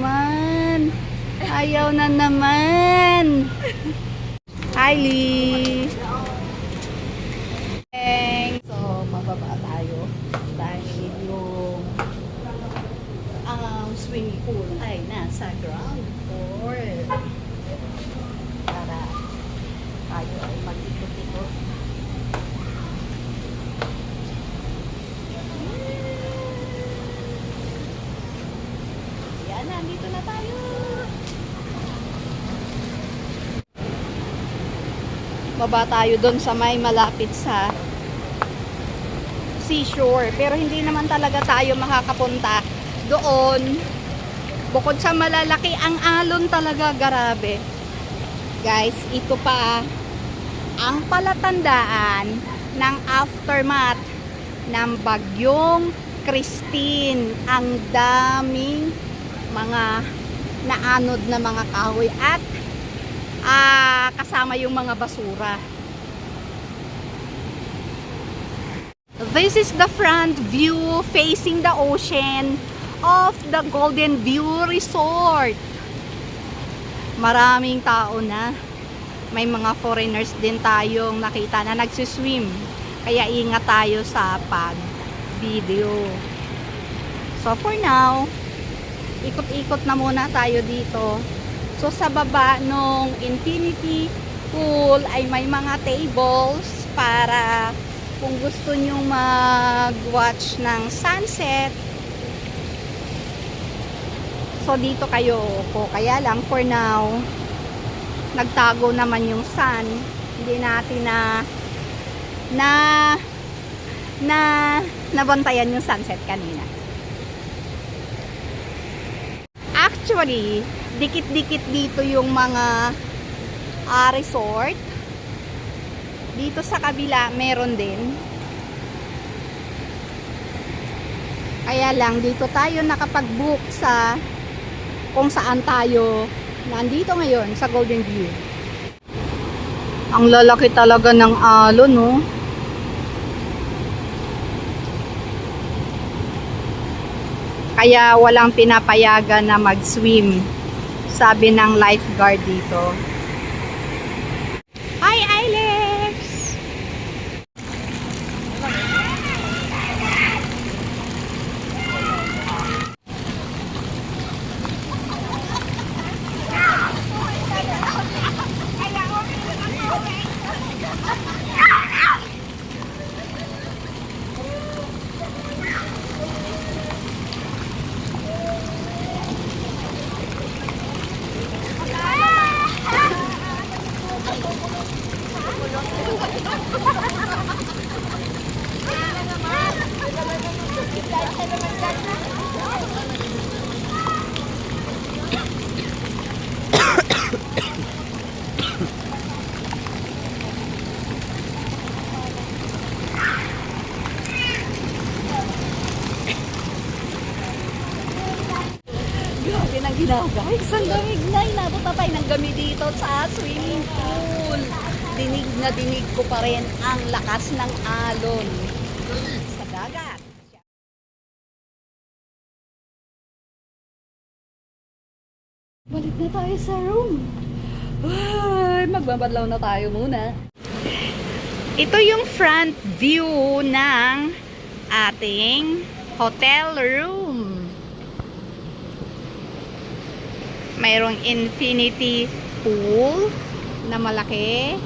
naman. Ayaw na naman. Hi, Lee. So, mababa tayo. Dahil yung swimming pool ay nasa ground floor. Para tayo ay mag-ikot-ikot. Yan, nandito na tayo. Baba tayo doon sa may malapit sa seashore. Pero hindi naman talaga tayo makakapunta doon. Bukod sa malalaki, ang alon talaga, grabe. Guys, ito pa ang palatandaan ng aftermath ng bagyong Christine. Ang daming mga naanod na mga kahoy at kasama yung mga basura. This is the front view facing the ocean of the Golden View Resort. Maraming tao na. May mga foreigners din tayong nakita na nagsiswim. Kaya ingat tayo sa pag-video. So for now, ikot-ikot na muna tayo dito. So sa baba nung infinity pool ay may mga tables para kung gusto nyo mag-watch ng sunset. So dito kayo po. Kaya lang for now, nagtago naman yung sun. Hindi natin nabantayan yung sunset kanina. Actually, dikit-dikit dito yung mga resort. Dito sa kabila meron din. Kaya lang dito tayo nakapag-book sa kung saan tayo nandito ngayon sa Golden View. Ang lalaki talaga ng alon, no? Kaya walang pinapayagan na mag-swim, sabi ng lifeguard dito. Hi, Alex! Grabe nang ginawa, guys. Ang lamig na. Inabuta tayo ng gabi dito sa swimming pool. Dinig ko pa rin ang lakas ng alon sa dagat. Balik na tayo sa room. Ay, magbabadlaw na tayo muna. Ito yung front view ng ating hotel room. Mayroong infinity pool na malaki.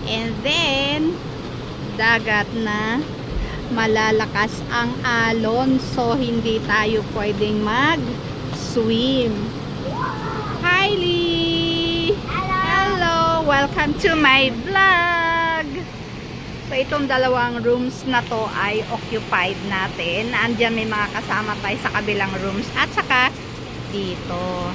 And then, dagat na malalakas ang alon. So, hindi tayo pwedeng mag-swim. Hi, Lee! Hello! Welcome to my vlog! So, itong dalawang rooms na to ay occupied natin. Andiyan may mga kasama tayo sa kabilang rooms at saka dito.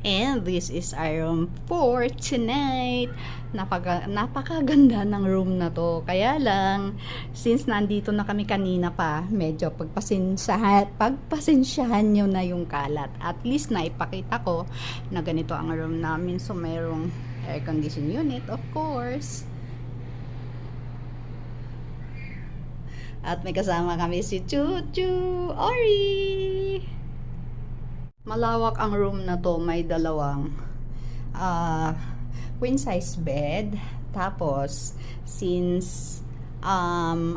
And this is our room for tonight. Napakaganda ng room na to. Kaya lang, since nandito na kami kanina pa, medyo pagpasensyahan nyo na yung kalat. At least na ipakita ko na ganito ang room namin. So, mayroong air condition unit, of course. At may kasama kami si Chuchu Ori. Malawak ang room na to. May dalawang queen size bed. Tapos, since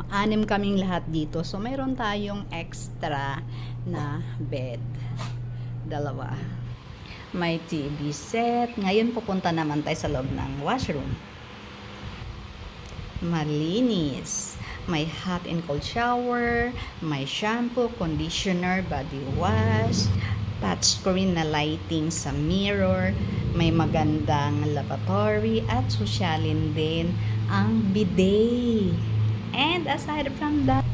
anim kaming lahat dito, so mayroon tayong extra na bed. Dalawa. May TV set. Ngayon pupunta naman tayo sa loob ng washroom. Malinis. May hot and cold shower, may shampoo, conditioner, body wash, touchscreen na lighting sa mirror, may magandang lavatory at sosyalin din ang bidet. And aside from that,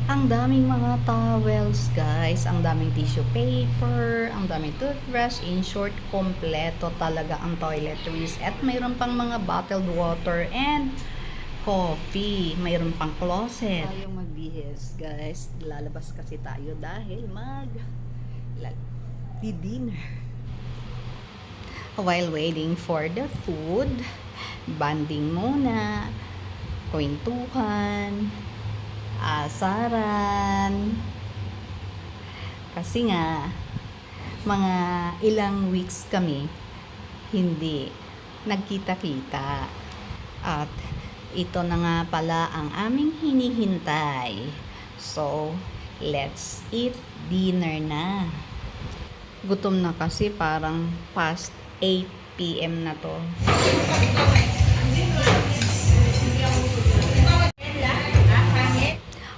ang daming mga towels, guys, ang daming tissue paper, ang daming toothbrush. In short, kompleto talaga ang toiletries. At mayroon pang mga bottled water and coffee. Mayroon pang closet. Tayong magbihis, guys. Lalabas kasi tayo dahil dinner. While waiting for the food, banding muna, kwentuhan, asaran. Kasi nga, mga ilang weeks kami hindi nagkita-kita. At ito na nga pala ang aming hinihintay. So, let's eat dinner na. Gutom na kasi, parang past 8 PM na to.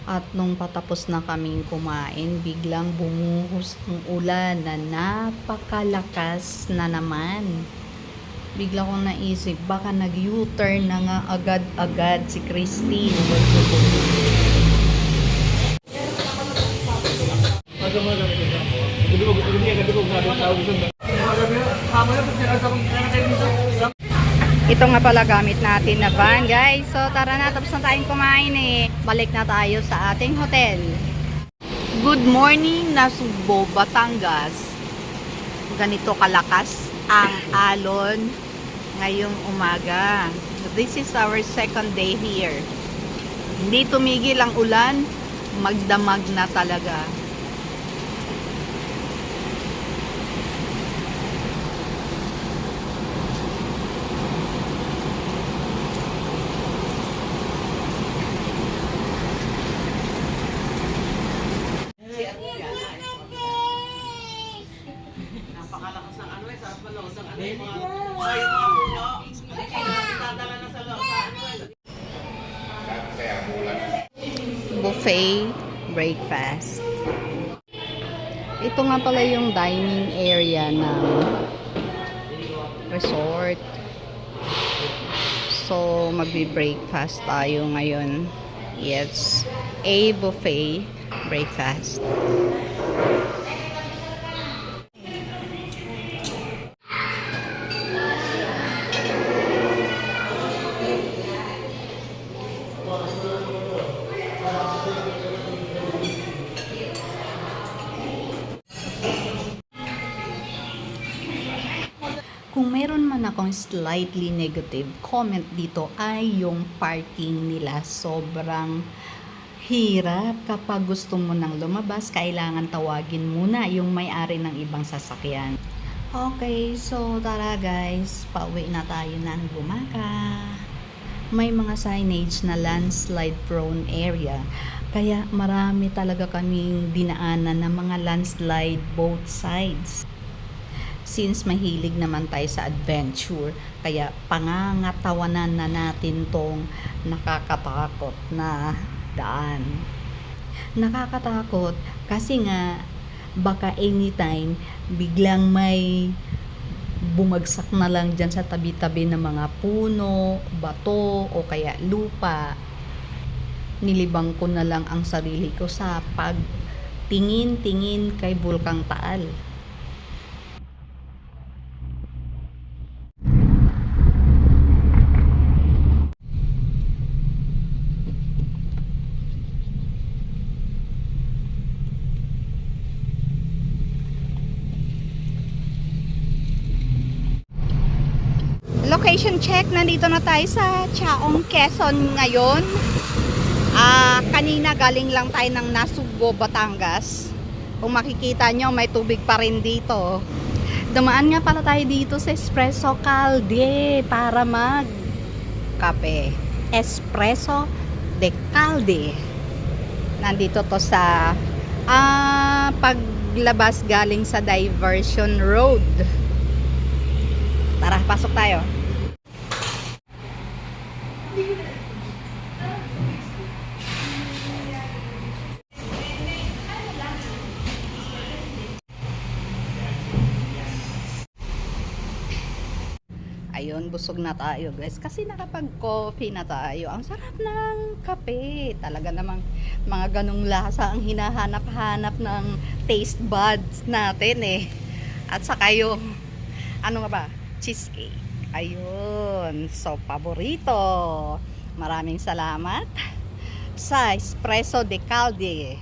At nung patapos na kaming kumain, biglang bumuhos ang ulan na napakalakas na naman. Bigla kong naisip, baka nag-U-turn na nga agad-agad si Christine. Ito nga pala gamit natin na van, guys. So tara na, tapos na tayong kumain eh. Balik na tayo sa ating hotel. Good morning, Nasugbo, Batangas. Ganito kalakas ang alon ngayong umaga. This is our second day here. Hindi tumigil ang ulan, magdamag na talaga. Napakalakas ng ano eh, sa malos ang ano yung mga puno. Dadala na sa loob. Buffet breakfast. Ito nga pala yung dining area ng resort. So, magbe-breakfast tayo ngayon. Yes, a buffet breakfast. Kung meron man akong slightly negative comment dito ay yung parking nila. Sobrang hirap. Kapag gusto mo nang lumabas, kailangan tawagin muna yung may-ari ng ibang sasakyan. Okay, so tara guys, pauwi na tayo ng Gumaca. May mga signage na landslide prone area. Kaya marami talaga kaming dinaanan ng mga landslide both sides. Since mahilig naman tayo sa adventure, kaya pangangatawanan na natin tong nakakatakot na daan. Nakakatakot kasi nga baka anytime biglang may bumagsak na lang dyan sa tabi-tabi ng mga puno, bato o kaya lupa. Nilibang ko na lang ang sarili ko sa pagtingin-tingin kay Bulkang Taal. Location check, nandito na tayo sa Chaong, Quezon ngayon. Kanina galing lang tayo ng Nasugbo, Batangas. Kung makikita nyo, may tubig pa rin dito. Dumaan nga pala tayo dito sa Espresso Calde para mag kape. Espresso de Calde. Nandito to sa paglabas galing sa Diversion Road. Tara, pasok tayo. Ayun, busog na tayo guys kasi nakapag-coffee na tayo. Ang sarap ng kape. Talaga namang mga ganong lasa ang hinahanap-hanap ng taste buds natin eh. At saka yung ano nga ba? Cheesecake. Ayun. So, paborito. Maraming salamat sa Espresso de Calde.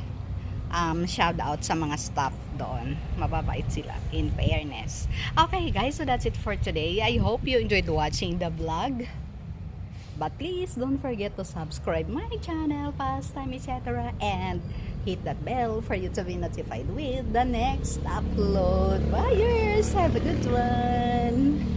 Shout out sa mga staff doon. Mababait sila, in fairness. Okay guys, so that's it for today. I hope you enjoyed watching the vlog. But please don't forget to subscribe my channel, Pastime, etc. And hit that bell for you to be notified with the next upload. Bye, have a good one.